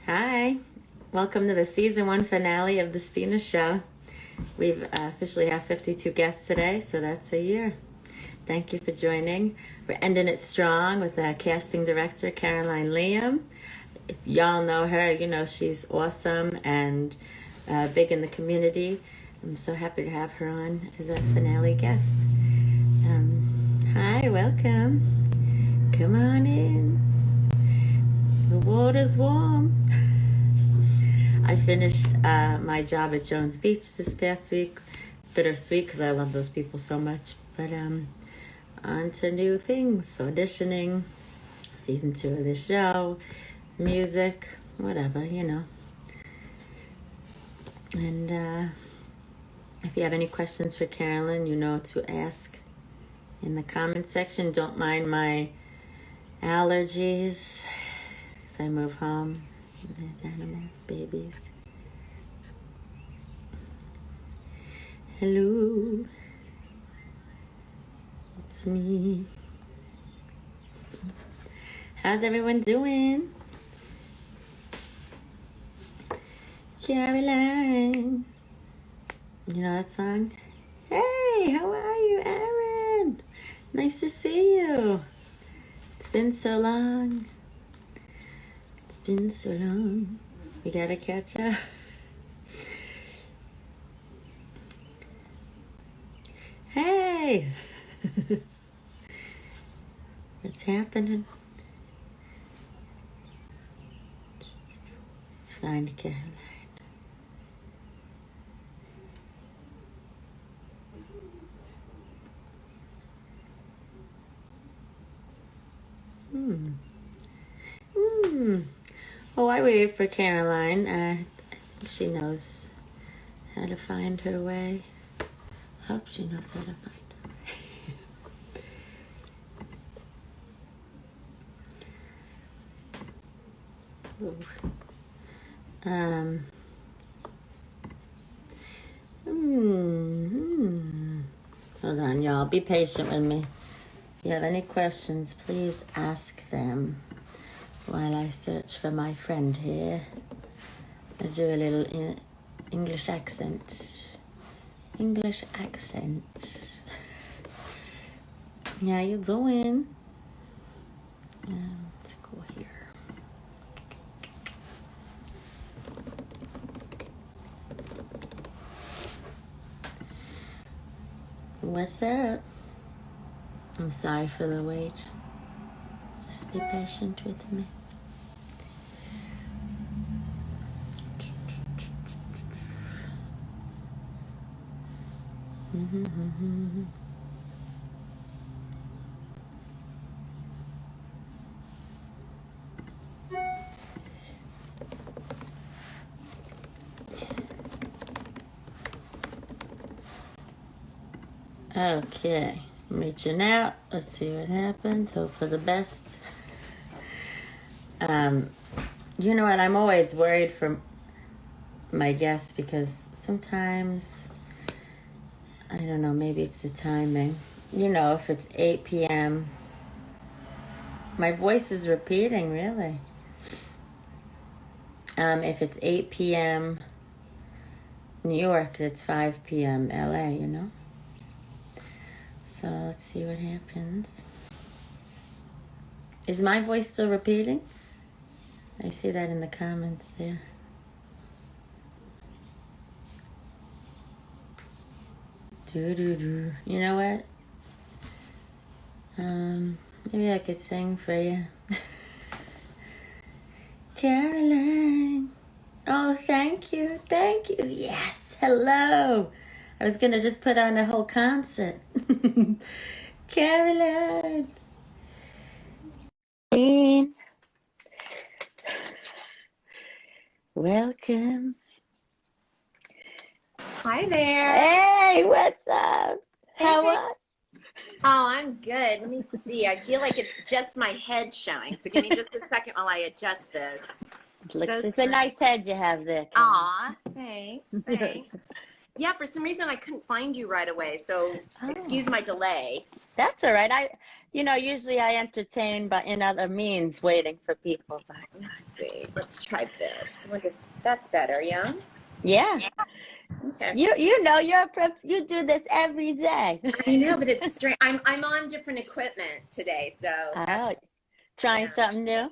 Hi, welcome to the season 1 finale of the Stina Show. We've officially have 52 guests today, so that's a year. Thank you for joining. We're ending it strong with our casting director, Liem. If y'all know her, you know she's awesome and big in the community. I'm so happy to have her on as our finale guest. Hi, welcome. Come on in. The water's warm. I finished my job at Jones Beach this past week. It's bittersweet because I love those people so much. But on to new things, auditioning, season 2 of the show, music, whatever, you know. And if you have any questions for Carolyn, you know to ask in the comment section. Don't mind my allergies because I move home. There's animals, babies. Hello, it's me. How's everyone doing? Caroline. You know that song? Hey, how are you, Aaron? Nice to see you. It's been so long. It's been so long. We gotta catch up. Hey! What's happening? It's fine, Caroline. Oh, I wait for Caroline. I think she knows how to find her way. Hope she knows how to find her way. Hold on, y'all. Be patient with me. If you have any questions, please ask them while I search for my friend here. I'll do a little English accent. English accent. How you doing? Let's go here. What's up? I'm sorry for the wait. Just be patient with me. Okay, I'm reaching out. Let's see what happens. Hope for the best. You know what? I'm always worried for my guests because sometimes, I don't know, maybe it's the timing. You know, if it's 8 p.m., my voice is repeating, really. If it's 8 p.m. New York, it's 5 p.m. LA, you know? So let's see what happens. Is my voice still repeating? I see that in the comments there. You know what? Maybe I could sing for you. Caroline. Oh, thank you. Thank you. Yes. Hello. I was going to just put on a whole concert. Caroline. Welcome. Hi there. Hey, what's up? How are you? Oh, I'm good. Let me see. I feel like it's just my head showing. So give me just a second while I adjust this. It's a nice head you have there. Aw, thanks. Thanks. Yeah, for some reason I couldn't find you right away, so excuse my delay. That's all right. Usually I entertain, but in other means, waiting for people. But Let's see. Let's try this. Wonder if that's better, yeah? yeah, Okay. you do this every day. I know, but it's strange. I'm on different equipment today, so that's Oh, trying yeah. something new.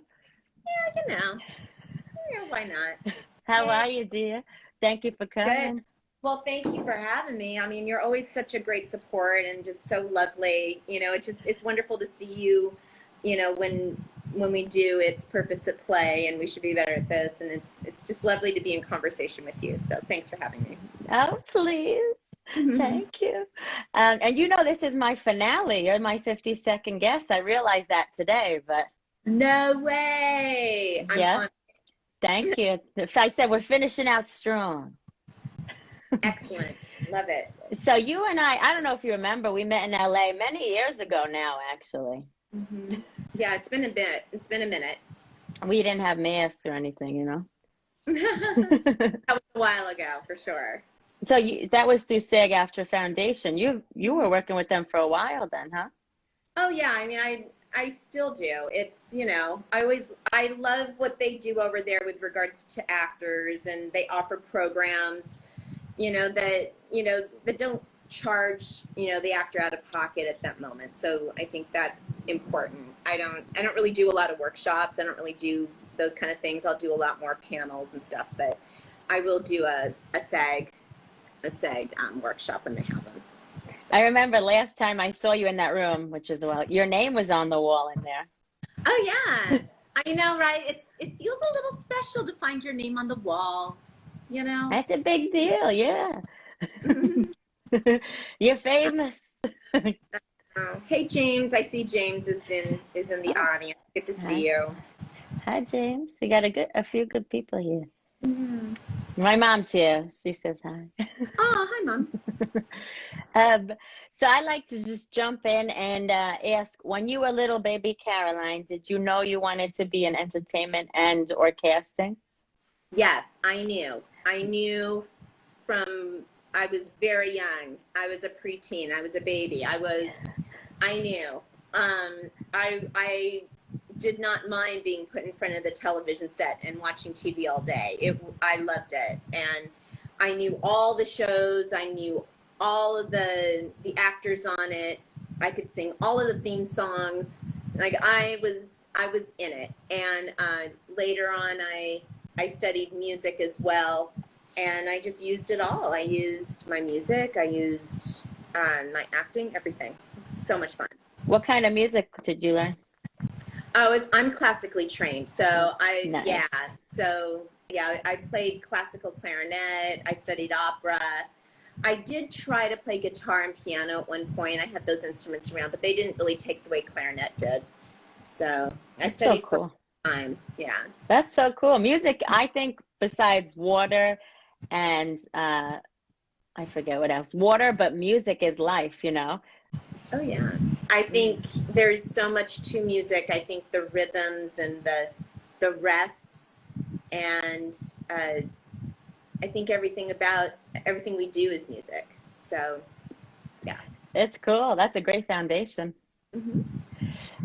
Yeah, why not? How Yeah, are you, dear? Thank you for good. coming. Well, thank you for having me. I mean, you're always such a great support and just so lovely. It's wonderful to see you, when we do it's purpose at play and we should be better at this, and it's just lovely to be in conversation with you. So thanks for having me. Oh, please. Thank you. And this is my finale. You're my 52nd guest. I realized that today, but No way. I'm yeah, on. thank you. If I said we're finishing out strong. Excellent. Love it. So you and I don't know if you remember, we met in LA many years ago now, actually. Mm-hmm. Yeah, it's been a bit. It's been a minute. We didn't have masks or anything. That was a while ago, for sure. So that was through SAG After Foundation. You were working with them for a while then, huh? Oh yeah, I mean, I still do. It's, I love what they do over there with regards to actors, and they offer programs, that don't charge, the actor out of pocket at that moment. So I think that's important. I don't really do a lot of workshops. I don't really do those kind of things. I'll do a lot more panels and stuff, but I will do a SAG workshop when they have them. I remember last time I saw you in that room, which is your name was on the wall in there. Oh yeah, I know, right? It feels a little special to find your name on the wall, That's a big deal, yeah. You're famous. Oh, hey James, I see James is in the audience. Good to see you. Hi James. You got a few good people here. Mm. My mom's here. She says hi. Oh, hi mom. So I like to just jump in and ask, when you were little baby Caroline, did you know you wanted to be in entertainment and or casting? Yes, I knew. I knew from I was very young. I was a preteen. I was a baby. I knew. I did not mind being put in front of the television set and watching TV all day. I loved it, and I knew all the shows. I knew all of the actors on it. I could sing all of the theme songs. Like I was in it. And later on, I studied music as well, and I just used it all. I used my music. I used my acting. Everything. It's so much fun. What kind of music did you learn? Oh, I'm classically trained. So Nice. I played classical clarinet. I studied opera. I did try to play guitar and piano at one point. I had those instruments around, but they didn't really take the way clarinet did. So I studied so cool. for time. Yeah. That's so cool. Music, I think, besides water and I forget what else. Water, but music is life, Oh yeah. I think there's so much to music. I think the rhythms and the rests, and I think everything we do is music. So yeah. It's cool. That's a great foundation. Mm-hmm.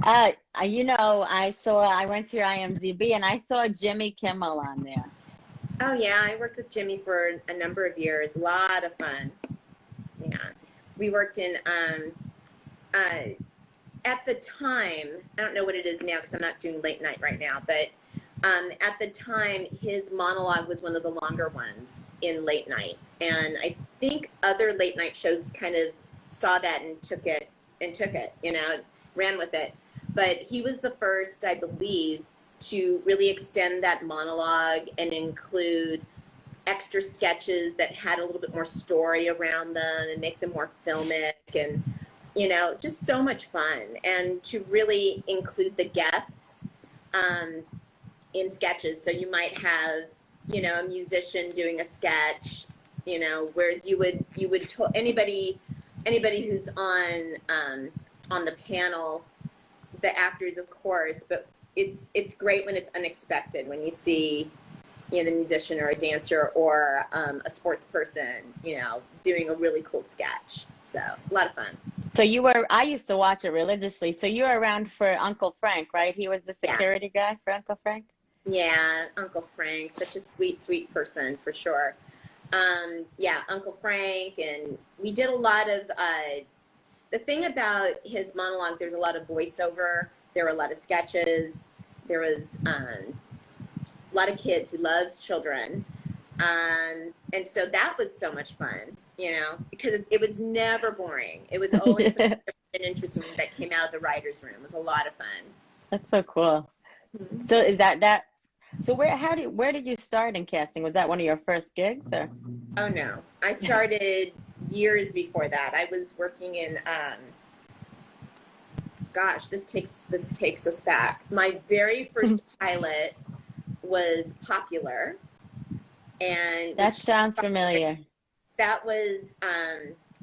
I went to your IMDb and I saw Jimmy Kimmel on there. Oh yeah, I worked with Jimmy for a number of years. A lot of fun. Yeah. We worked in at the time, I don't know what it is now because I'm not doing late night right now, but at the time his monologue was one of the longer ones in late night. And I think other late night shows kind of saw that and took it, ran with it. But he was the first, I believe, to really extend that monologue and include extra sketches that had a little bit more story around them and make them more filmic, and just so much fun. And to really include the guests in sketches. So you might have a musician doing a sketch, whereas you would anybody who's on the panel, the actors of course, but it's great when it's unexpected, when you see you know, the musician or a dancer or a sports person, you know, doing a really cool sketch. So a lot of fun. So I used to watch it religiously. So you were around for Uncle Frank, right? He was the security guy for Uncle Frank? Yeah, Uncle Frank, such a sweet, sweet person for sure. Yeah, Uncle Frank, and we did a lot of, the thing about his monologue, there's a lot of voiceover, there were a lot of sketches, there was a lot of kids. He loves children. And so that was so much fun, you know, because it was never boring. It was always an interesting that came out of the writer's room. It was a lot of fun. That's so cool. Mm-hmm. So so where did you start in casting? Was that one of your first gigs, or? Oh no, I started years before that. I was working in, gosh, this takes us back. My very first pilot was Popular, and that sounds familiar. That was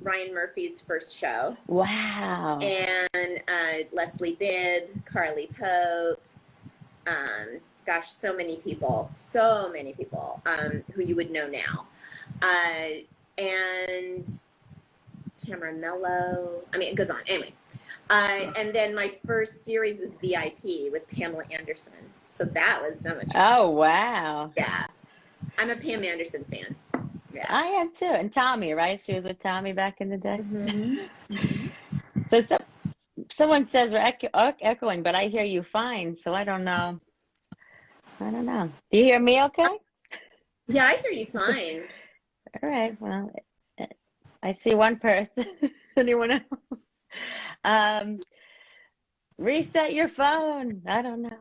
Ryan Murphy's first show. Wow. And Leslie Bibb, Carly Pope, gosh, so many people who you would know now. And Tamara Mello. I mean, it goes on. Anyway. And then my first series was VIP with Pamela Anderson. So that was so much fun. Oh, wow. Yeah. I'm a Pam Anderson fan. Yeah. I am too. And Tommy, right? She was with Tommy back in the day. Mm-hmm. So someone says we're echoing, but I hear you fine. So I don't know. Do you hear me okay? Yeah, I hear you fine. All right. Well, I see one person. Anyone else? Reset your phone. I don't know.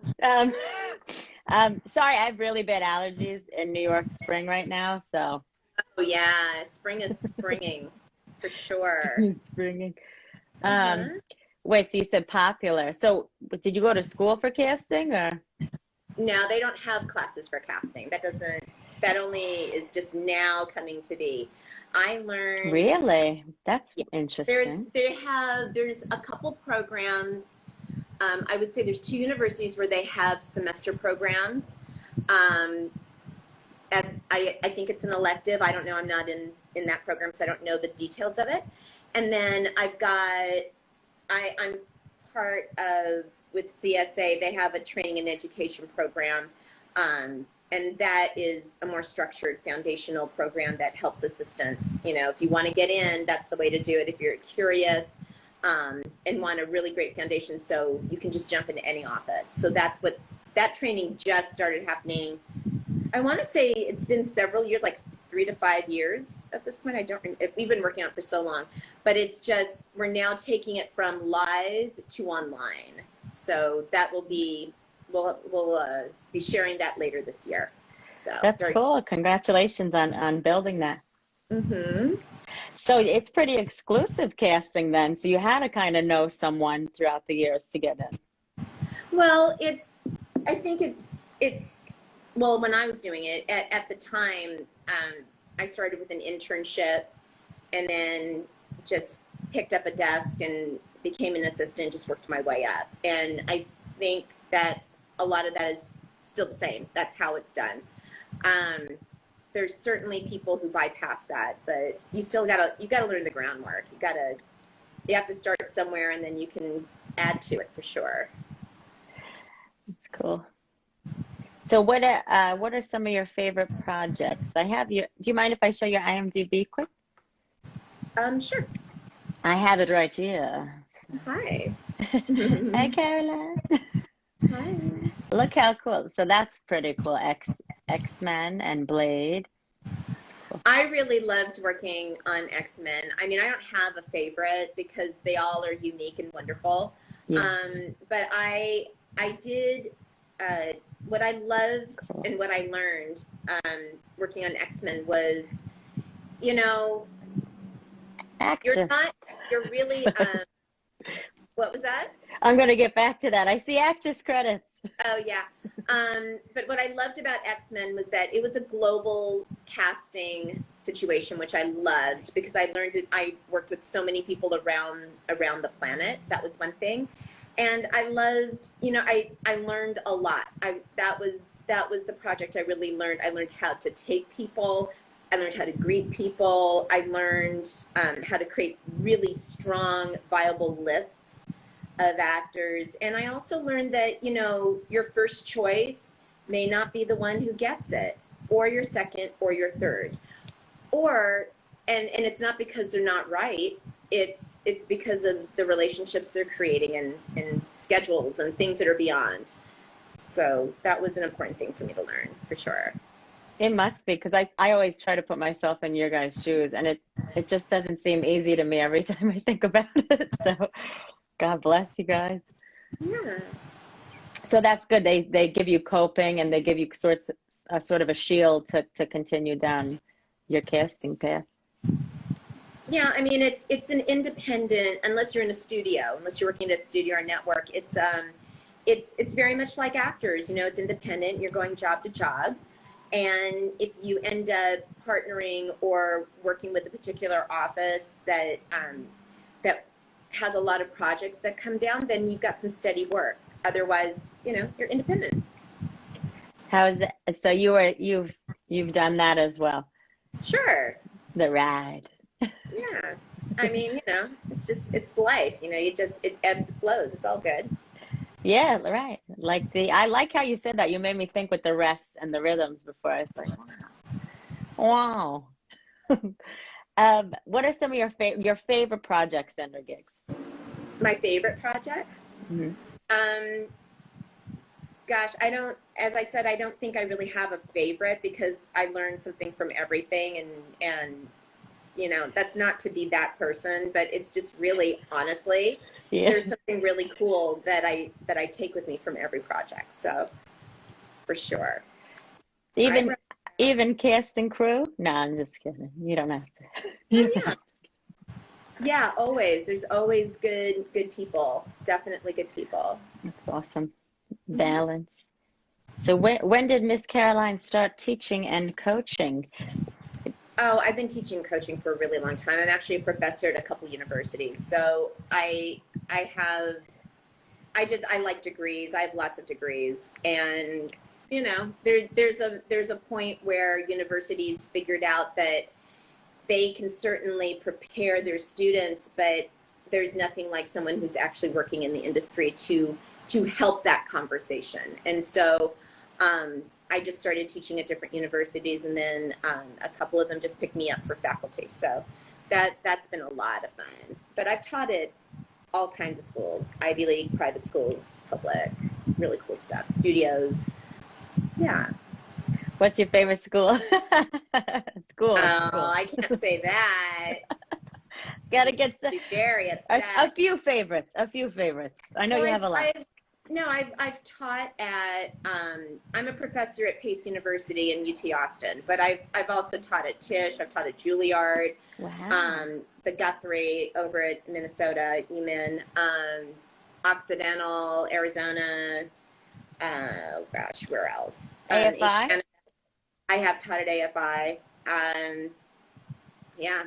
Sorry, I have really bad allergies in New York spring right now. So. Oh yeah, spring is springing for sure. Springing. Wait, so you said Popular. So did you go to school for casting, or? No, they don't have classes for casting. That only is just now coming to be. I learned. Really? That's interesting. There's a couple programs. I would say there's 2 universities where they have semester programs. As I think it's an elective. I don't know. I'm not in that program, so I don't know the details of it. And then I'm part of, with CSA, they have a training and education program. And that is a more structured foundational program that helps assistants. You know, if you want to get in, that's the way to do it. If you're curious and want a really great foundation, so you can just jump into any office. So that training just started happening. I want to say it's been several years, like 3 to 5 years at this point. We've been working on it for so long, but it's just, we're now taking it from live to online. So that will be, we'll be sharing that later this year. So that's cool. Congratulations on building that. Mm-hmm. So it's pretty exclusive casting then. So you had to kind of know someone throughout the years to get in. Well, I think it's, well, when I was doing it at the time, I started with an internship and then just picked up a desk and became an assistant, just worked my way up. And I think a lot of that is still the same. That's how it's done. There's certainly people who bypass that, but you gotta learn the groundwork. You have to start somewhere and then you can add to it for sure. That's cool. So what are some of your favorite projects? Do you mind if I show your IMDb quick? Sure. I have it right here. Hi. Hi, Caroline. Hi. Look how cool. So that's pretty cool. X-Men and Blade. Cool. I really loved working on X-Men. I mean, I don't have a favorite because they all are unique and wonderful. Yeah. But I did, what I loved and what I learned working on X-Men was, you know, Actress. you're really, what was that? I'm going to get back to that. I see actress credits. Oh, yeah. But what I loved about X-Men was that it was a global casting situation, which I loved because I worked with so many people around the planet. That was one thing. And I loved, I learned a lot. That was the project I really learned. I learned how to take people. I learned how to greet people. I learned how to create really strong, viable lists of actors. And I also learned that, your first choice may not be the one who gets it, or your second, or your third. Or, and it's not because they're not right. It's because of the relationships they're creating and schedules and things that are beyond. So that was an important thing for me to learn, for sure. It must be, because I always try to put myself in your guys' shoes, and it just doesn't seem easy to me every time I think about it. So God bless you guys. Yeah. So that's good. They give you coping, and they give you sort of a shield to continue down your casting path. Yeah, I mean, it's an independent, unless you're in a studio, unless you're working at a studio or network. It's very much like actors. It's independent. You're going job to job, and if you end up partnering or working with a particular office that has a lot of projects that come down, then you've got some steady work. Otherwise, you're independent. How is it? So you've done that as well. Sure. The ride. Yeah. I mean, it's life. It ebbs and flows. It's all good. Yeah, right. I like how you said that. You made me think with the rests and the rhythms before. I was like, wow. What are some of your favorite projects and or gigs? My favorite projects? Mm-hmm. Gosh, as I said, I don't think I really have a favorite, because I learn something from everything, and that's not to be that person, but it's just really, honestly, Yeah. there's something really cool that I take with me from every project. So for sure. Even cast and crew? No, I'm just kidding. You don't have to. Oh, yeah. Yeah, always. There's always good people. Definitely good people. That's awesome. Balance. So when did Miss Caroline start teaching and coaching? Oh, I've been teaching coaching for a really long time. I'm actually a professor at a couple universities. So I like degrees. I have lots of degrees, and there's a point where universities figured out that they can certainly prepare their students, but there's nothing like someone who's actually working in the industry to help that conversation. And so I just started teaching at different universities, and then a couple of them just picked me up for faculty. So that's been a lot of fun. But I've taught at all kinds of schools: Ivy League, private schools, public, really cool stuff, studios. Yeah. What's your favorite school? School. I can't say that. Gotta get very upset. A few favorites. I know you have a lot. I've taught at I'm a professor at Pace University in UT Austin, but I've also taught at Tisch. I've taught at Juilliard. Wow. The Guthrie over at Minnesota, Liem, Occidental, Arizona. Oh gosh, where else? AFI. And I have taught at AFI. Yeah,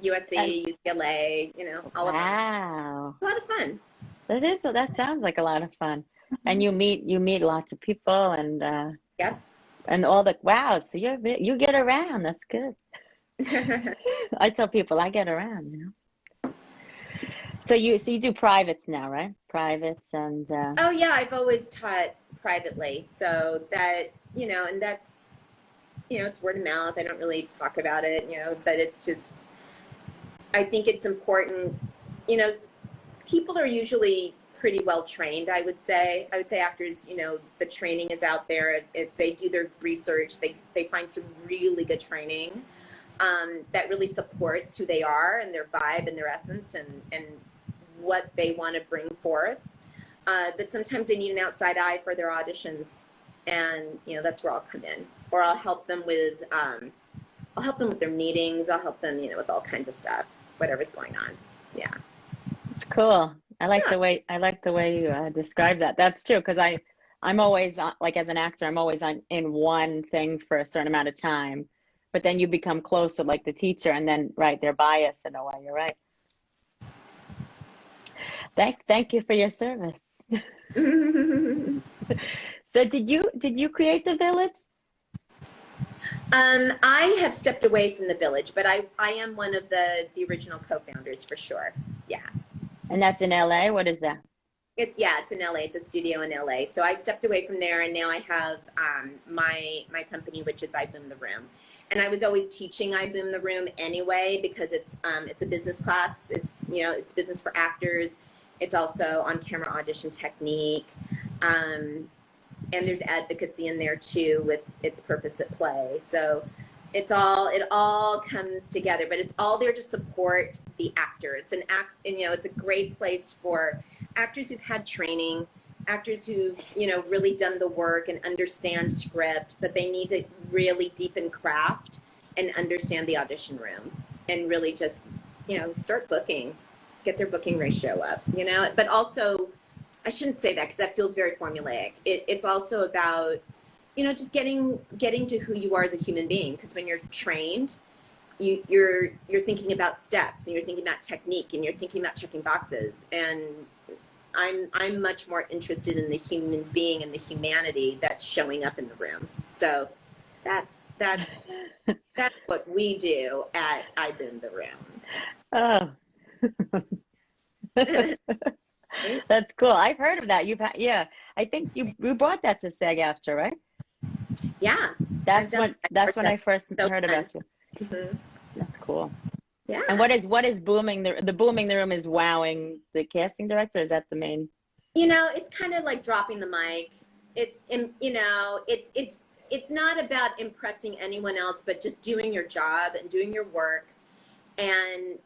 USC, UCLA. All of them. Wow. A lot of fun. That sounds like a lot of fun. And you meet lots of people, and Yep. and all the wow. So you get around. That's good. I tell people I get around. So you do privates now, right? Privates and. Oh yeah, I've always taught privately. So that and that's it's word of mouth. I don't really talk about it, but it's just. I think it's important. People are usually pretty well trained, I would say. I would say actors, the training is out there. If they do their research, they find some really good training that really supports who they are and their vibe and their essence and what they want to bring forth. But sometimes they need an outside eye for their auditions, and that's where I'll come in, or I'll help them with their meetings. I'll help them, with all kinds of stuff, whatever's going on. Yeah. It's cool. I like the way you describe that. That's true, because I'm always like, as an actor, I'm always in one thing for a certain amount of time, but then you become close with like the teacher, and then right, they're biased in a way. You're right. Thank you for your service. So did you create the village? I have stepped away from the village, but I am one of the original co-founders for sure. Yeah. And that's in LA? What is that? It's in LA. It's a studio in LA. So I stepped away from there, and now I have my company, which is I Boom the Room. And I was always teaching I Boom the Room anyway, because it's a business class. It's business for actors. It's also on camera audition technique. And there's advocacy in there too with its purpose at play. So it all comes together, but it's all there to support the actor. It's it's a great place for actors who've had training, actors who've, really done the work and understand script, but they need to really deepen craft and understand the audition room and really just, start booking, get their booking ratio up, but also, I shouldn't say that because that feels very formulaic. It's also about, just getting to who you are as a human being. Because when you're trained, you're thinking about steps, and you're thinking about technique, and you're thinking about checking boxes. And I'm much more interested in the human being and the humanity that's showing up in the room. So that's what we do at I Boom the Oh. That's cool. I've heard of that. Yeah. I think you brought that to SAG-AFTRA, right? Yeah. That's when I first heard about you. Mm-hmm. That's cool. Yeah. And what is booming the booming the room is wowing the casting director? Is that the main? It's kind of like dropping the mic. It's not about impressing anyone else, but just doing your job and doing your work and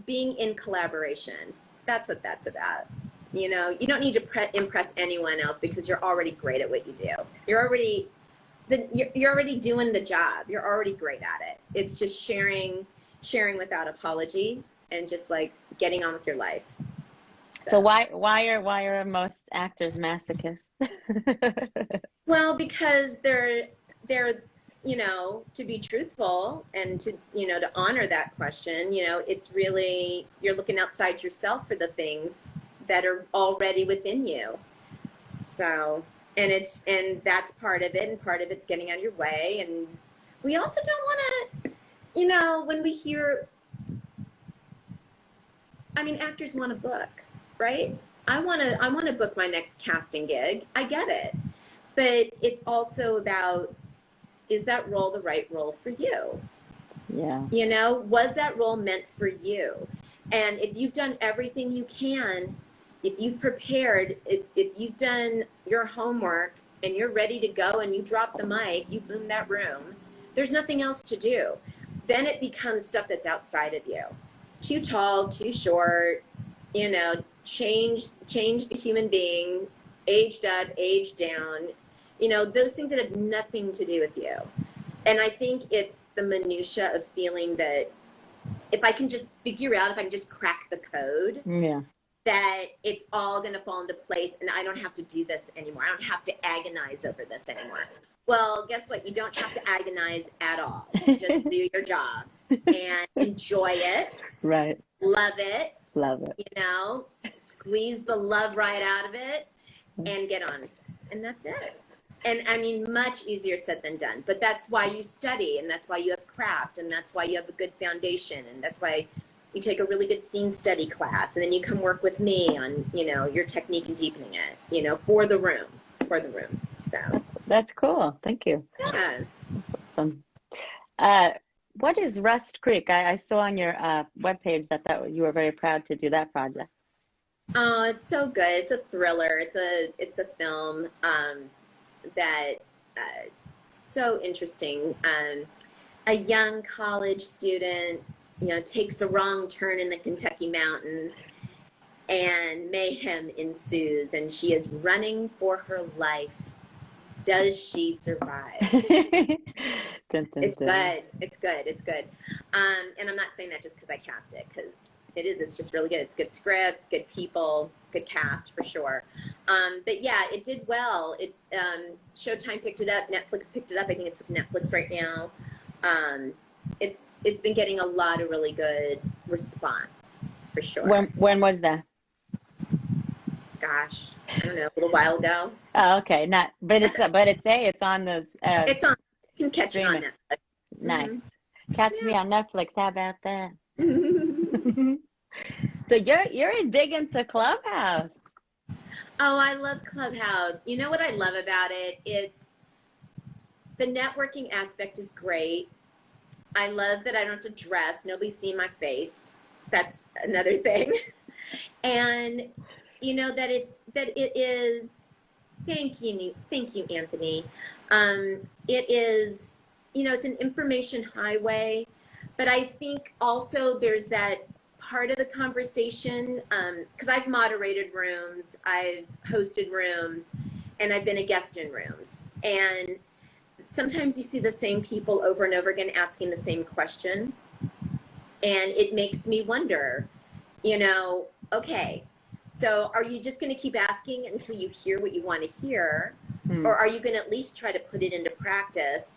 being in collaboration. That's what that's about. You don't need to impress anyone else because you're already great at what you do. You're already doing the job. You're already great at it. It's just sharing without apology and just like getting on with your life. So why are most actors masochists? Well, because they're to be truthful and to honor that question, it's really, you're looking outside yourself for the things that are already within you. So, and that's part of it, and part of it's getting out of your way. And we also don't want to, when we hear, actors want to book, right? I want to book my next casting gig. I get it. But it's also about, is that role the right role for you? Yeah. Was that role meant for you? And if you've done everything you can, if you've prepared, if you've done your homework and you're ready to go and you drop the mic, you boom that room, there's nothing else to do. Then it becomes stuff that's outside of you. Too tall, too short, change the human being, aged up, aged down, those things that have nothing to do with you. And I think it's the minutia of feeling that if I can just figure out, if I can just crack the code, that it's all going to fall into place and I don't have to do this anymore. I don't have to agonize over this anymore. Well, guess what? You don't have to agonize at all. Just do your job and enjoy it. Right. Love it. Love it. Squeeze the love right out of it and get on. And that's it. And much easier said than done, but that's why you study, and that's why you have craft, and that's why you have a good foundation, and that's why you take a really good scene study class, and then you come work with me on, your technique and deepening it, for the room. So that's cool. Thank you. Yeah. That's awesome. What is Rust Creek? I saw on your webpage that you were very proud to do that project. Oh, it's so good. It's a thriller. It's a film. That so interesting. A young college student, takes a wrong turn in the Kentucky mountains, and mayhem ensues, and she is running for her life. Does she survive? Dun, dun, It's dun. good. It's good. It's good. And I'm not saying that just because I cast it, because it's just really good. It's good scripts, good people, good cast for sure. But yeah, it did well. Showtime picked it up. Netflix picked it up. I think it's with Netflix right now. It's been getting a lot of really good response for sure. When was that? gosh, I don't know, a little while ago. Oh, okay. Not, but it's on those It's on. You can catch it on streaming. Netflix. Nice. Catch me on Netflix. How about that? Yeah. So you're big into Clubhouse. Oh, I love Clubhouse. You know what I love about it? It's the networking aspect is great. I love that I don't have to dress. Nobody's seeing my face. That's another thing. And you know that it is. Thank you, Anthony. It is, you know, it's an information highway, but I think also there's that part of the conversation, because I've moderated rooms, I've hosted rooms, and I've been a guest in rooms. And sometimes you see the same people over and over again asking the same question. And it makes me wonder, you know, okay, so are you just going to keep asking until you hear what you want to hear? Or are you going to at least try to put it into practice?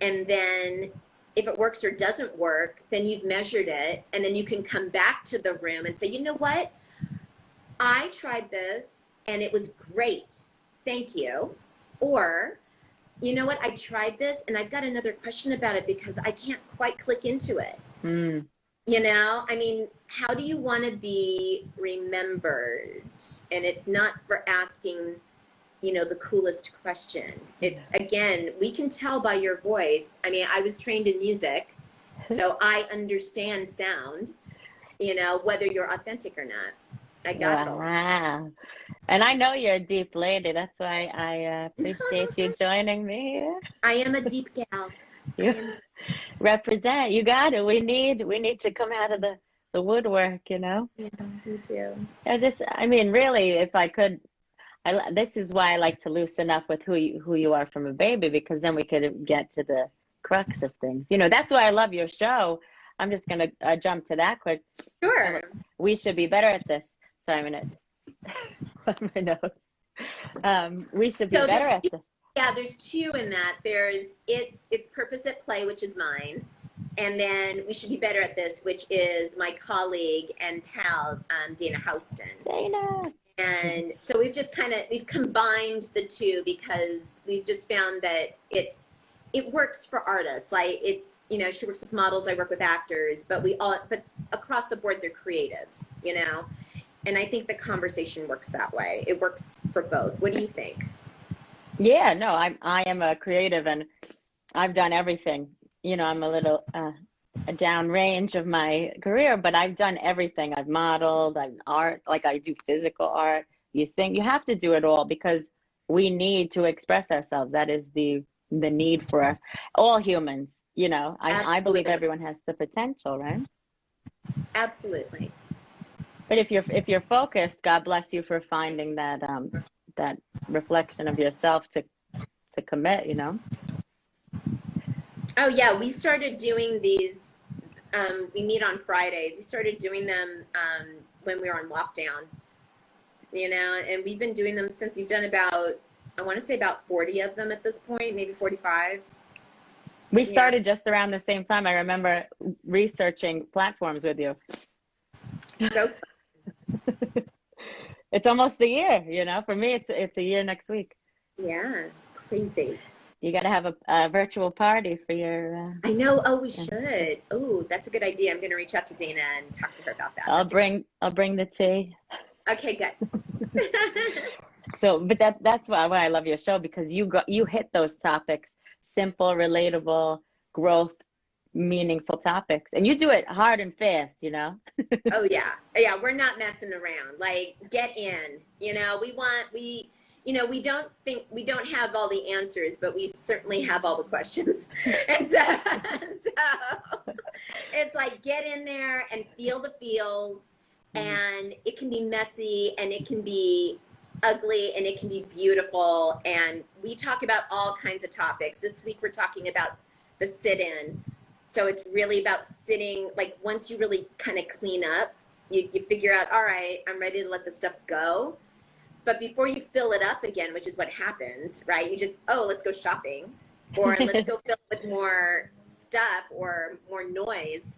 And then if it works or doesn't work, then you've measured it. And then you can come back to the room and say, you know what? I tried this and it was great. Thank you. Or, you know what? I tried this and I've got another question about it because I can't quite click into it. You know, I mean, how do you want to be remembered? And it's not for asking, you know, the coolest question. It's, again, we can tell by your voice. I mean, I was trained in music, so I understand sound, you know, whether you're authentic or not. I got it all. Wow. And I know you're a deep lady. That's why I appreciate you joining me here. I am a deep gal. You represent. You got it. We need to come out of the woodwork, you know? Yeah, we do. Yeah, I mean, really, if I could, this is why I like to loosen up with who you are from a baby, because then we could get to the crux of things. You know, that's why I love your show. I'm just going to jump to that quick. Sure. We should be better at this. So I'm going to just put my nose. We should be better at this. Yeah, there's two in that. There's it's Purpose at Play, which is mine. And then We Should Be Better at This, which is my colleague and pal, Dana Houston. Dana. And so we've combined the two because we've just found that it works for artists. Like it's, you know, she works with models, I work with actors, but across the board they're creatives, you know. And I think the conversation works that way. It works for both. What do you think? Yeah, no, I am a creative and I've done everything. You know, I'm a little downrange of my career, but I've done everything. I've modeled, I've art, like I do physical art, you sing. You have to do it all because we need to express ourselves. That is the need for us, all humans, you know. I believe everyone has the potential, right? Absolutely. But if you're focused, God bless you for finding that that reflection of yourself to commit, you know. Oh yeah, we started doing these. We meet on Fridays. We started doing them when we were on lockdown, you know, and we've been doing them since. We've done about, I want to say about 40 of them at this point, maybe 45. We started just around the same time. I remember researching platforms with you. So it's almost a year, you know. For me, it's a year next week. Yeah, crazy. You got to have a virtual party for your. I know. Oh, we should. Oh, that's a good idea. I'm going to reach out to Dana and talk to her about that. I'll bring the tea. Okay, good. So, but that's why I love your show, because you hit those topics, simple, relatable, growth, meaningful topics, and you do it hard and fast, you know. Oh yeah, we're not messing around. Like, get in, you know. You know, we don't have all the answers, but we certainly have all the questions. And so it's like, get in there and feel the feels, and it can be messy and it can be ugly and it can be beautiful. And we talk about all kinds of topics. This week we're talking about the sit-in. So it's really about sitting, like once you really kind of clean up, you figure out, all right, I'm ready to let the stuff go. But before you fill it up again, which is what happens, right? You just, let's go shopping, or let's go fill it with more stuff or more noise.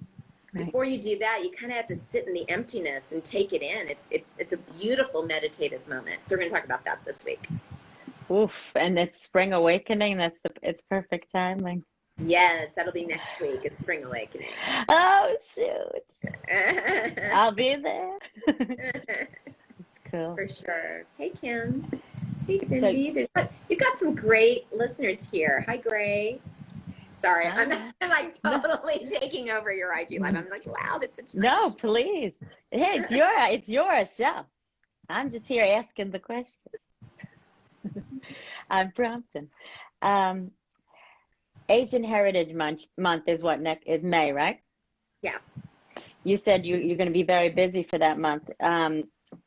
Right. before you do that, you kind of have to sit in the emptiness and take it in. It's a beautiful meditative moment. So we're going to talk about that this week. Oof, and it's spring awakening. It's perfect timing. Yes, that'll be next week. It's Spring Awakening. Oh shoot. I'll be there. Cool. For sure. Hey, Kim. Hey, Cindy. You've got some great listeners here. Hi, Gray. Sorry, I'm like totally taking over your IG live. I'm like, wow, that's such. No, please. Hey, it's your show. I'm just here asking the question. I'm prompting. Asian Heritage Month is is May, right? Yeah. You said you're going to be very busy for that month.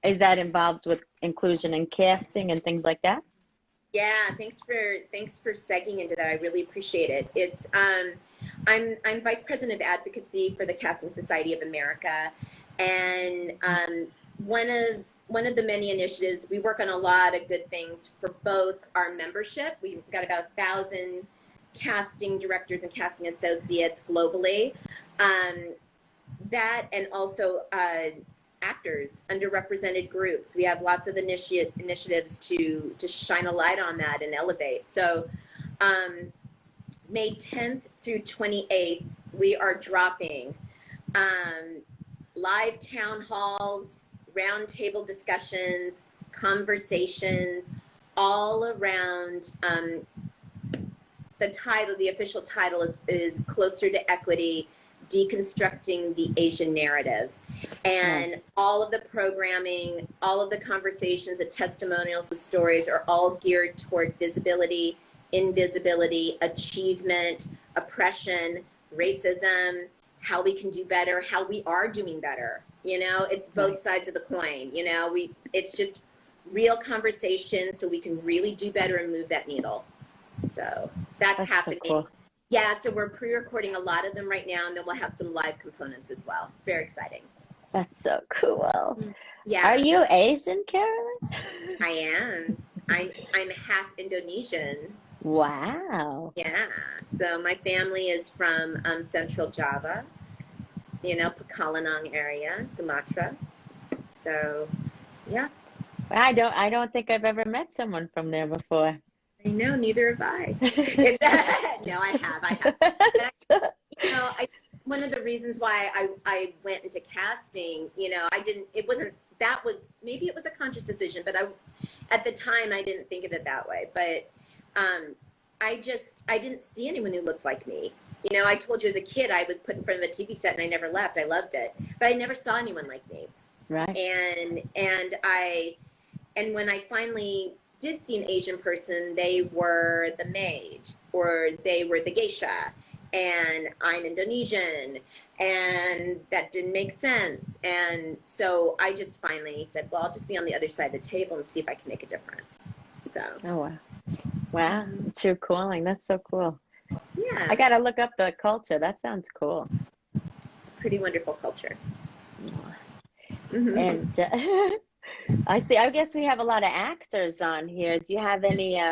Is that involved with inclusion and casting and things like that? Yeah, thanks for segging into that. I really appreciate it. It's I'm vice president of advocacy for the Casting Society of America, and one of the many initiatives, we work on a lot of good things for both our membership. We've got about 1,000 casting directors and casting associates globally. That and also actors, underrepresented groups. We have lots of initiatives to shine a light on that and elevate. So May 10th through 28th, we are dropping live town halls, roundtable discussions, conversations, all around the official title is Closer to Equity, Deconstructing the Asian Narrative. And Nice. all of the programming, all of the conversations, the testimonials, the stories are all geared toward visibility, invisibility, achievement, oppression, racism, how we can do better, how we are doing better. You know, it's both sides of the coin. You know, it's just real conversation so we can really do better and move that needle. So that's happening. So cool. Yeah, so we're pre-recording a lot of them right now, and then we'll have some live components as well. Very exciting. That's so cool. Yeah. Are you Asian, Carolyn? I am. I'm half Indonesian. Wow. Yeah. So my family is from Central Java, you know, Pekalongan area, Sumatra. So, yeah. I don't think I've ever met someone from there before. I know, neither have I. No, I have. But one of the reasons why I went into casting, you know, maybe it was a conscious decision, but at the time I didn't think of it that way. But I didn't see anyone who looked like me. You know, I told you as a kid, I was put in front of a TV set and I never left. I loved it, but I never saw anyone like me. Right. And when I finally did see an Asian person, they were the maid or they were the geisha, and I'm Indonesian, and that didn't make sense. And so I just finally said, well, I'll just be on the other side of the table and see if I can make a difference. So. Oh, wow. Wow. It's your calling. That's so cool. Yeah. I got to look up the culture. That sounds cool. It's pretty wonderful culture. And I guess we have a lot of actors on here. Do you have any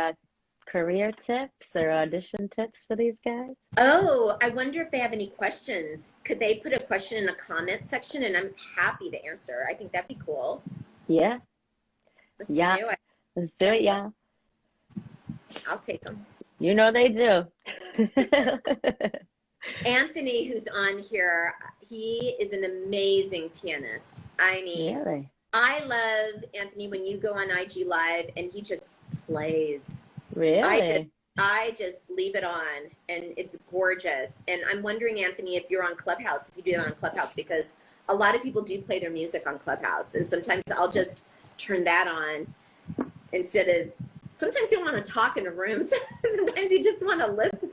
career tips or audition tips for these guys? Oh, I wonder if they have any questions. Could they put a question in the comment section, and I'm happy to answer. I think that'd be cool. Yeah. Let's do it. Let's do it, yeah. I'll take them. You know they do. Anthony, who's on here, he is an amazing pianist. I mean, Really? I love Anthony when you go on IG Live and he just plays. Really? I just leave it on and it's gorgeous. And I'm wondering, Anthony, if you're on Clubhouse, if you do that on Clubhouse, because a lot of people do play their music on Clubhouse. And sometimes I'll just turn that on sometimes you want to talk in a room. Sometimes you just want to listen.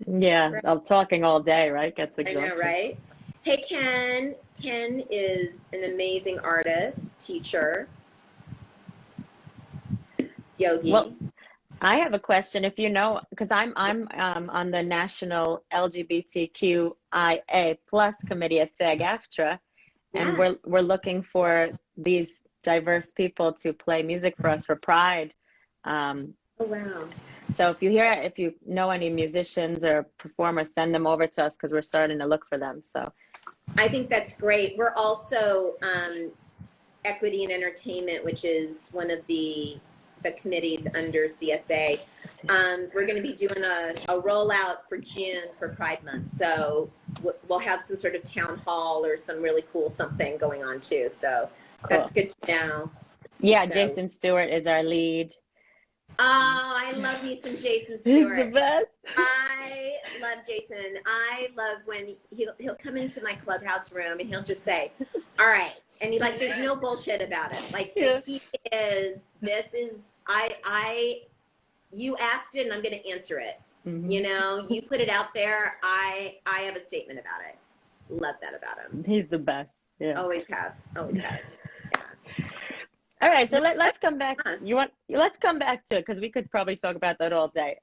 Yeah, right. I'm talking all day, right? Gets exhausting. I know, right? Hey, Ken. Ken is an amazing artist, teacher, yogi. Well, I have a question. If you know, because I'm on the National LGBTQIA plus committee at SAG-AFTRA, and we're looking for these diverse people to play music for us for Pride. Oh wow! So if you know any musicians or performers, send them over to us because we're starting to look for them. So I think that's great. We're also Equity and Entertainment, which is one of the committees under CSA. We're going to be doing a rollout for June for Pride Month. So we'll have some sort of town hall or some really cool something going on too. So that's good to know. Yeah, So, Jason Stewart is our lead. oh, I love me some Jason He's the Stewart. best. I love Jason. I love when he'll come into my clubhouse room and he'll just say, "All right," and there's no bullshit about it. Like Yeah. he is. This is I. You asked it, and I'm going to answer it. Mm-hmm. You know, you put it out there. I have a statement about it. Love that about him. He's the best. Yeah. Always have. Always have. Yeah. All right, so let's come back. Let's come back to it because we could probably talk about that all day.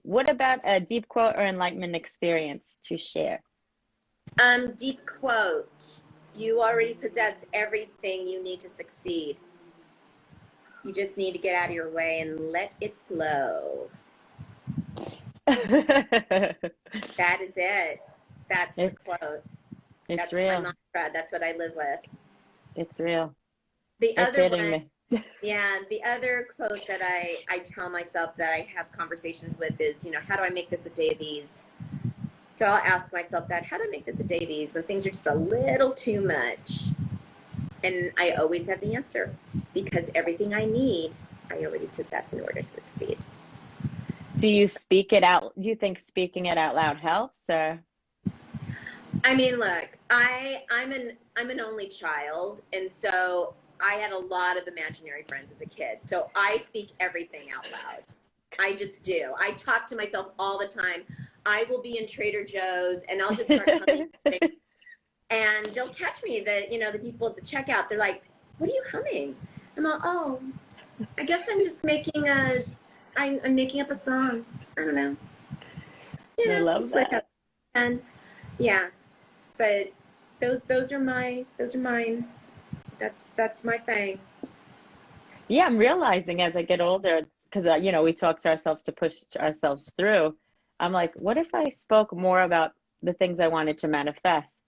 What about a deep quote or enlightenment experience to share? Deep quote. You already possess everything you need to succeed. You just need to get out of your way and let it flow. That is it. That's the quote. That's real. My mantra. That's what I live with. It's real. The other one, yeah, the other quote that I tell myself that I have conversations with is, how do I make this a day of ease? So I'll ask myself that, how do I make this a day of ease when things are just a little too much? And I always have the answer, because everything I need, I already possess in order to succeed. Do you speak it out? Do you think speaking it out loud helps, or? I mean, look, I'm an only child, and so I had a lot of imaginary friends as a kid. So I speak everything out loud. I just do. I talk to myself all the time. I will be in Trader Joe's and I'll just start humming. And they'll catch me, the people at the checkout, they're like, "What are you humming?" I'm like, "Oh, I guess I'm just I'm making up a song. I don't know." I love that. And yeah, but those are mine. That's my thing. Yeah, I'm realizing as I get older, because we talk to ourselves to push ourselves through. I'm like, what if I spoke more about the things I wanted to manifest?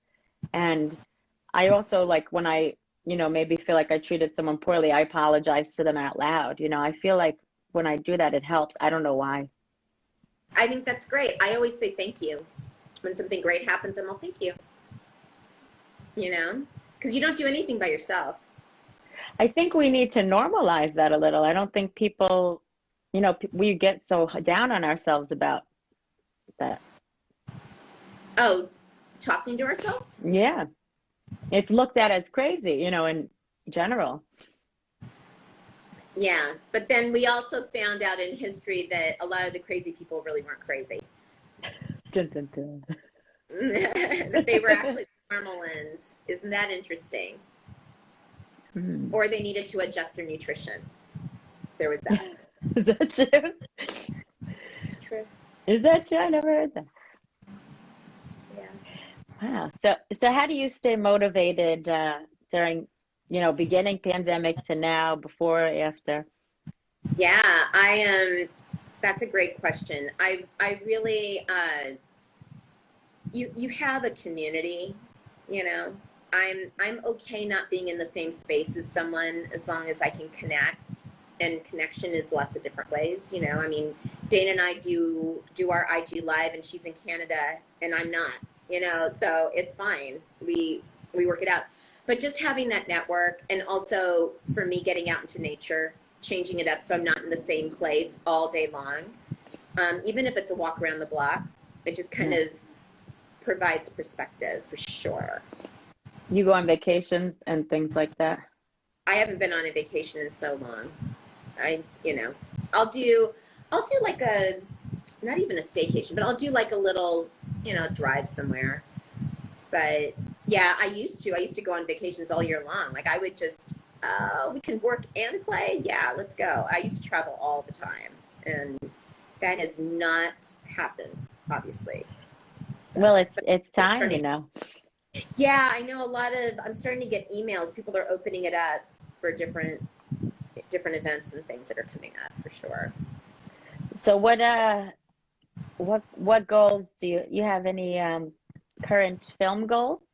And I also, like, when I, maybe feel like I treated someone poorly, I apologize to them out loud. I feel like when I do that, it helps. I don't know why. I think that's great. I always say thank you. When something great happens, I'm all, thank you. Because you don't do anything by yourself. I think we need to normalize that a little. I don't think people, we get so down on ourselves about that. Oh, talking to ourselves? Yeah. It's looked at as crazy, in general. Yeah. But then we also found out in history that a lot of the crazy people really weren't crazy. Dun, dun, dun. That they were actually normal ones. Isn't that interesting? Mm. Or they needed to adjust their nutrition. There was that. Is that true? It's true. Is that true? I never heard that. Yeah. Wow. So how do you stay motivated during, beginning pandemic to now, before, after? Yeah, that's a great question. I really, you have a community, I'm okay not being in the same space as someone as long as I can connect, and connection is lots of different ways. I mean, Dana and I do our IG live, and she's in Canada and I'm not, so it's fine. We work it out, but just having that network, and also for me getting out into nature, changing it up so I'm not in the same place all day long. Even if it's a walk around the block, it just kind of provides perspective for sure. You go on vacations and things like that? I haven't been on a vacation in so long. I'll do like not even a staycation, but I'll do like a little, drive somewhere. But yeah, I used to go on vacations all year long. Like I would just, we can work and play. Yeah, let's go. I used to travel all the time, and that has not happened, obviously. So, well, it's time, Yeah, I know I'm starting to get emails. People are opening it up for different events and things that are coming up for sure. So what goals do you have any current film goals?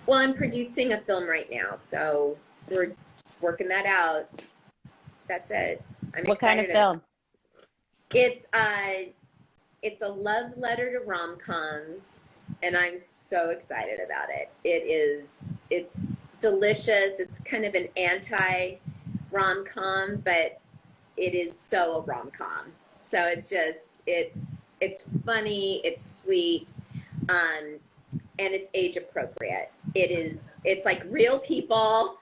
Well, I'm producing a film right now, so we're just working that out. That's it. I'm What kind of excited film? It's a love letter to rom-coms, and I'm so excited about it. It's delicious. It's kind of an anti rom-com, but it is so a rom-com. So it's funny, it's sweet, and it's age appropriate. It's like real people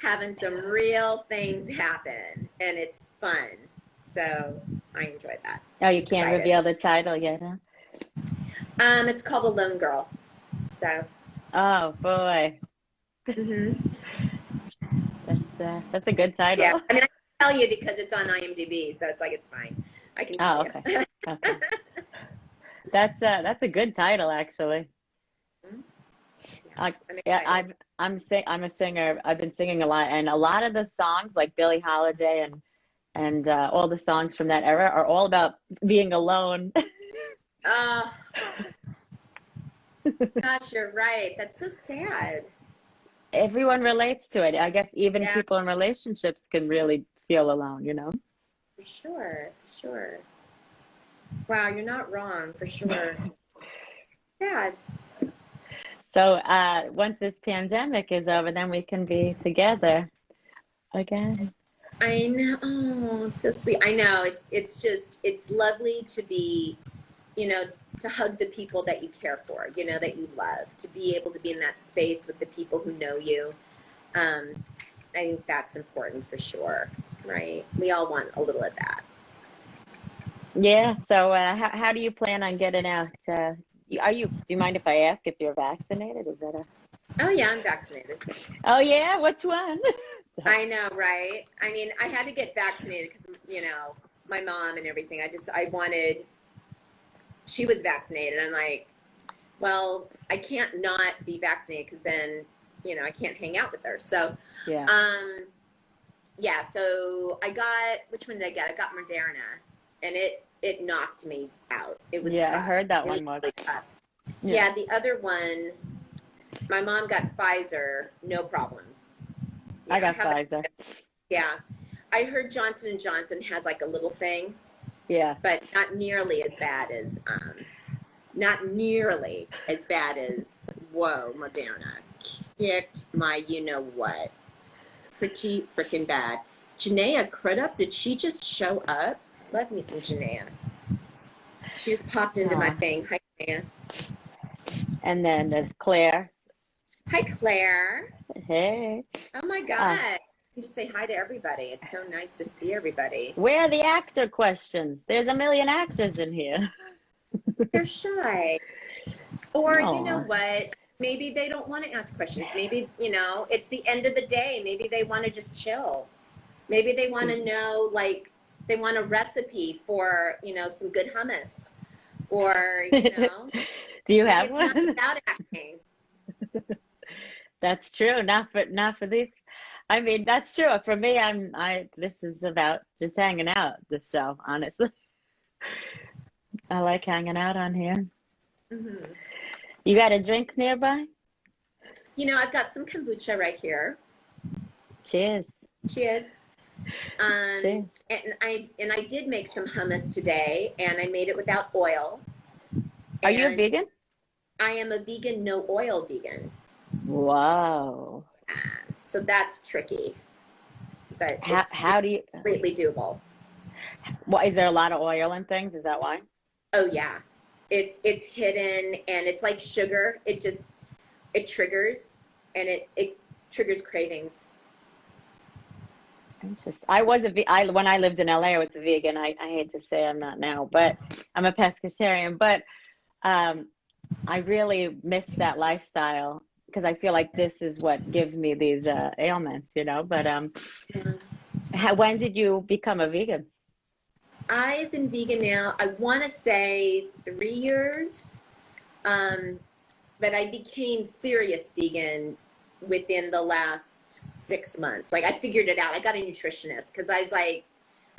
having some real things happen, and it's fun. So I enjoyed that. Oh, you can't reveal the title yet, huh? It's called A Lone Girl. So. Oh boy, Mm-hmm. that's a good title. Yeah, I mean, I can tell you because it's on IMDb, so it's like it's fine. I can tell okay. you. Okay. That's a good title, actually. I'm a singer. I've been singing a lot, and a lot of the songs, like Billie Holiday and all the songs from that era, are all about being alone. Gosh, you're right. That's so sad. Everyone relates to it. I guess even Yeah. people in relationships can really feel alone, you know? For sure, for sure. Wow, you're not wrong, for sure. Sad. So once this pandemic is over, then we can be together again. I know. Oh, it's so sweet. I know. It's lovely to be, to hug the people that you care for, that you love, to be able to be in that space with the people who know you. I think that's important for sure, right? We all want a little of that. Yeah. So how do you plan on getting out? Do you mind if I ask if you're vaccinated? Is that a? Oh yeah, I'm vaccinated. Oh yeah, which one? I know, right? I mean, I had to get vaccinated because, my mom and everything. She was vaccinated. I'm like, well, I can't not be vaccinated because then, I can't hang out with her. So, Yeah. So which one did I get? I got Moderna, and it knocked me out. It was tough. I heard that one was really tough. Yeah. Yeah, the other one, my mom got Pfizer, no problems. I got Pfizer. Yeah. I heard Johnson & Johnson has like a little thing. Yeah. But not nearly as bad as, whoa, Moderna kicked my you-know-what. Pretty freaking bad. Janaea Crudup, did she just show up? Love me some Janaea. She just popped into my thing. Hi, Janaea. And then there's Claire. Hi, Claire. Hey. Oh my God. You just say hi to everybody. It's so nice to see everybody. Where are the actor questions? There's a million actors in here. They're shy. Or you know what? Maybe they don't want to ask questions. Maybe, it's the end of the day. Maybe they want to just chill. Maybe they want to know, like, they want a recipe for, some good hummus. Or, Do you have one? It's not about acting. That's true. Not for these. I mean, that's true. For me, this is about just hanging out, this show, honestly. I like hanging out on here. Mm-hmm. You got a drink nearby? I've got some kombucha right here. Cheers. Cheers. Cheers. And I did make some hummus today, and I made it without oil. Are you a vegan? I am a vegan, no oil vegan. Wow. So that's tricky, but how do you? Completely doable. Well, is there a lot of oil in things? Is that why? Oh yeah, it's hidden, and it's like sugar. It triggers, and it triggers cravings. When I lived in LA, I was a vegan. I hate to say I'm not now, but I'm a pescatarian. But I really miss that lifestyle, because I feel like this is what gives me these ailments, But when did you become a vegan? I've been vegan now, I want to say 3 years, but I became serious vegan within the last 6 months. Like, I figured it out. I got a nutritionist because I was like,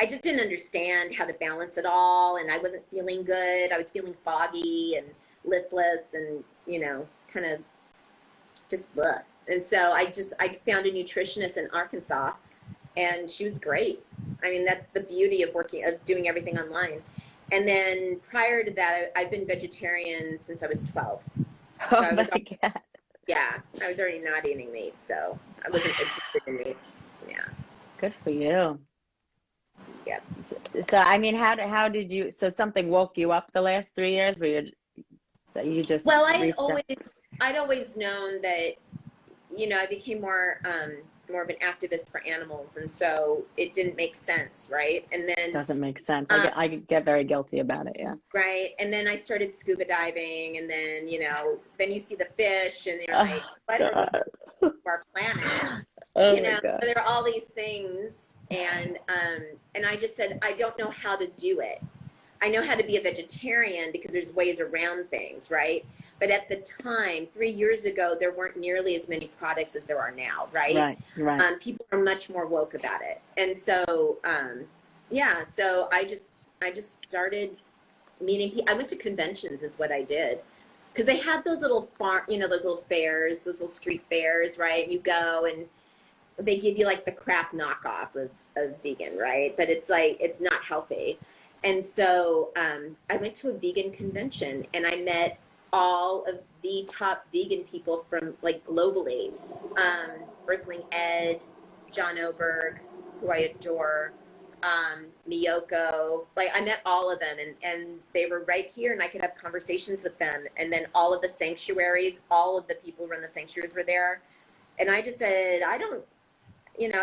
I just didn't understand how to balance it all, and I wasn't feeling good. I was feeling foggy, and listless and, kind of just blah. And so I found a nutritionist in Arkansas, and she was great. I mean, that's the beauty of doing everything online. And then prior to that, I've been vegetarian since I was 12. Oh So my God. yeah, I was already not eating meat, so I wasn't interested in meat. Yeah. Good for you. Yep. So I mean, how did you, so something woke you up the last 3 years where you just Well, reached out? I'd always known that, I became more of an activist for animals, and so it didn't make sense, right? And then Doesn't make sense. I get very guilty about it, yeah. right, and then I started scuba diving, and then then you see the fish, and you're like, Oh what are we God. doing to our planet? Oh my God. There are all these things, and I just said, I don't know how to do it. I know how to be a vegetarian because there's ways around things, right? But at the time, 3 years ago, there weren't nearly as many products as there are now, right? Right. People are much more woke about it, and so yeah. So I just started meeting people. I went to conventions, is what I did, because they had those little those little fairs, those little street fairs, right? And you go and they give you like the crap knockoff of vegan, right? But it's like, it's not healthy. And so I went to a vegan convention, and I met all of the top vegan people from like globally. Earthling Ed, John Oberg, who I adore, Miyoko. Like, I met all of them, and they were right here, and I could have conversations with them. And then all of the sanctuaries, all of the people who run the sanctuaries were there. And I just said, I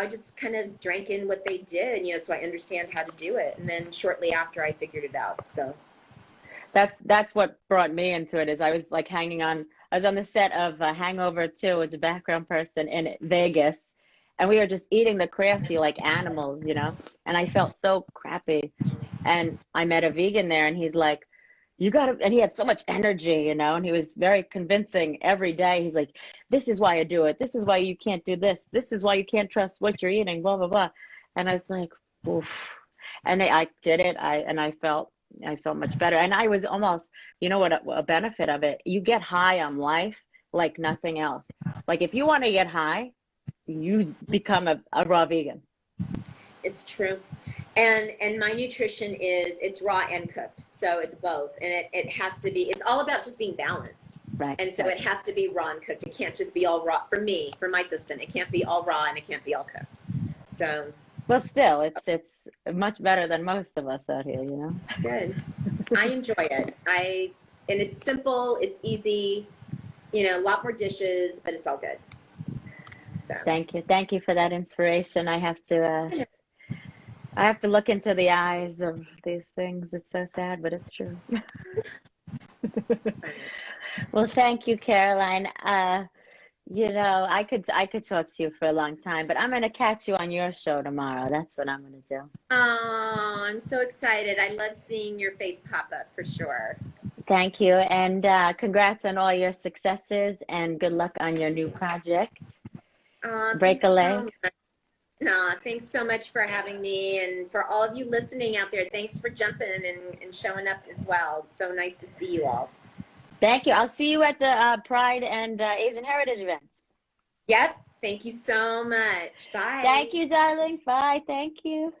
just kind of drank in what they did, so I understand how to do it. And then shortly after, I figured it out. So That's what brought me into it. Is I was like I was on the set of Hangover 2 as a background person in Vegas, and we were just eating the crafty like animals, and I felt so crappy. And I met a vegan there, and he's like, you gotta, and he had so much energy, and he was very convincing every day. He's like, this is why I do it. This is why you can't do this. This is why you can't trust what you're eating, blah, blah, blah. And I was like, oof. And I did it. I felt much better. And I was almost, what a benefit of it. You get high on life like nothing else. Like if you want to get high, you become a raw vegan. it's true. And my nutrition it's raw and cooked. So it's both. And it has to be, it's all about just being balanced. Right. And so it has to be raw and cooked. It can't just be all raw. For me, for my system, it can't be all raw and it can't be all cooked. So. Well, still, it's much better than most of us out here, It's good. I enjoy it. And it's simple, it's easy, a lot more dishes, but it's all good. So. Thank you for that inspiration. I have to look into the eyes of these things. It's so sad, but it's true. Well, thank you, Caroline. I could talk to you for a long time, but I'm going to catch you on your show tomorrow. That's what I'm going to do. Oh, I'm so excited. I love seeing your face pop up for sure. Thank you. And congrats on all your successes, and good luck on your new project. Break a leg. No, thanks so much for having me, and for all of you listening out there, thanks for jumping and showing up as well. It's so nice to see you all. Thank you. I'll see you at the Pride and Asian Heritage events. Yep. Thank you so much. Bye. Thank you, darling. Bye. Thank you.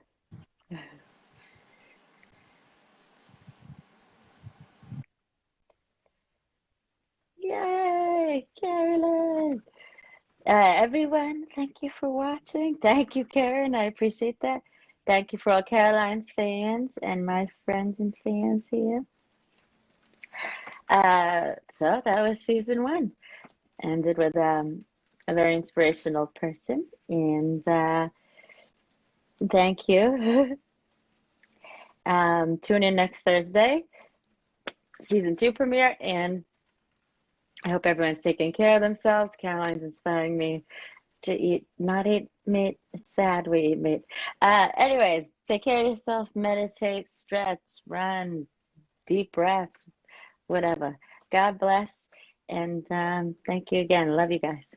Yay, Carolyn. Everyone, thank you for watching. Thank you, Karen. I appreciate that. Thank you for all Caroline's fans and my friends and fans here. So that was season 1. Ended with a very inspirational person. And thank you. Tune in next Thursday, season 2 premiere, and I hope everyone's taking care of themselves. Caroline's inspiring me to not eat meat. It's sad we eat meat. Anyways, take care of yourself, meditate, stretch, run, deep breaths, whatever. God bless, and thank you again. Love you guys.